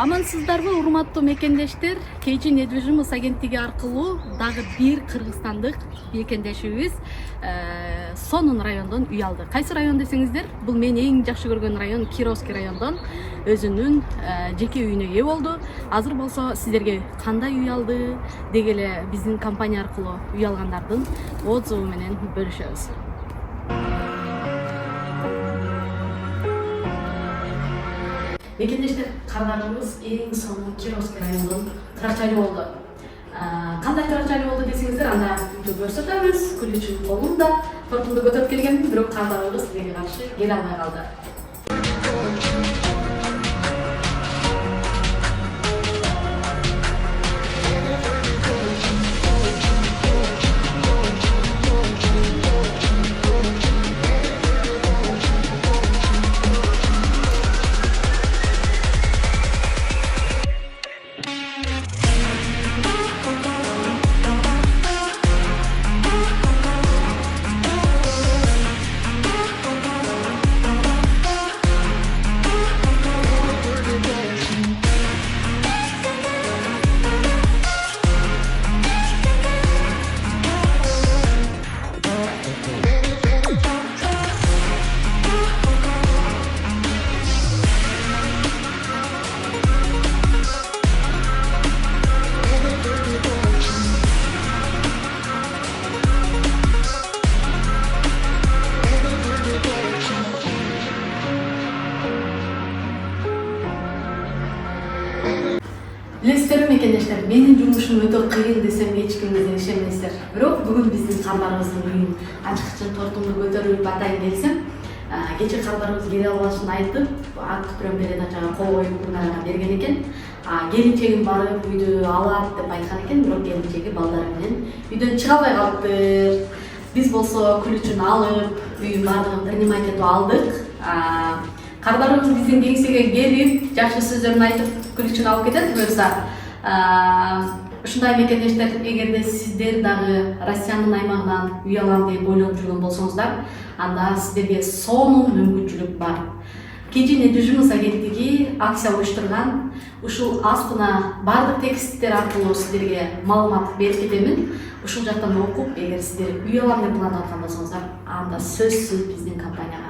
Амансыздарбы, урматтуу мекендештер? Кечи недвижимость агенттиги аркылуу дагы бир кыргызстандык мекендешибиз Сонун райондон үй алды. Кайсы район десеңиздер, бул мен эң жакшы көргөн район Кировский райондон өзүнүн жеке үйүнө ээ болду. Азыр болсо сиздерге кандай үй алды деги эле биздин компания аркылуу үй алгандардын отзубу менен бөлүшөбүз. Мекендештер, кардарыбыз эң сонун Кировский райондон Карачали болду. Кандай Карачали болду десеңиздер, анда үйдү көрсөтөбүз. Күлүчүн колунда тортумду көтөрүп келген, бирок кардарыбыз силерге каршы келе албай калды. Билесиздерби мекендештер, менин жумушум өтө кыйын десем эч кимден ишенбейсиздер. Бирок бүгүн биздин кардарыбыздын үйүн ачыкчын тортумду көтөрүп атайын келсем, кечээ кардарыбыз келе албашын айтып, акт түрөн передачага кол коюп мынага берген экен. Келинчегим барып үйдү алат деп айткан экен, бирок келинчеги балдары менен үйдөн чыга албай калыптыр. Биз болсо күлүчүн алып, үйдүн баардыгын принимать этип алдык. Кардарыбыз биздин кеңсеге келип, жакшы сөздөрүн айтып, күлүчүн алып кетет буюрса. Ушундай мекендештер, эгерде сиздер дагы Россиянын аймагынан үй алам деп ойлонуп жүргөн болсоңуздар, анда сиздерге сонун мүмкүнчүлүк бар. Кечи недвижимость агенттиги акция уюштурган, ушул астына бардык тексттер аркылуу сиздерге маалымат берип кетемин. Ушул жактан окуп, эгер сиздер үй алам деп пландап аткан болсоңуздар, анда сөзсүз биздин компания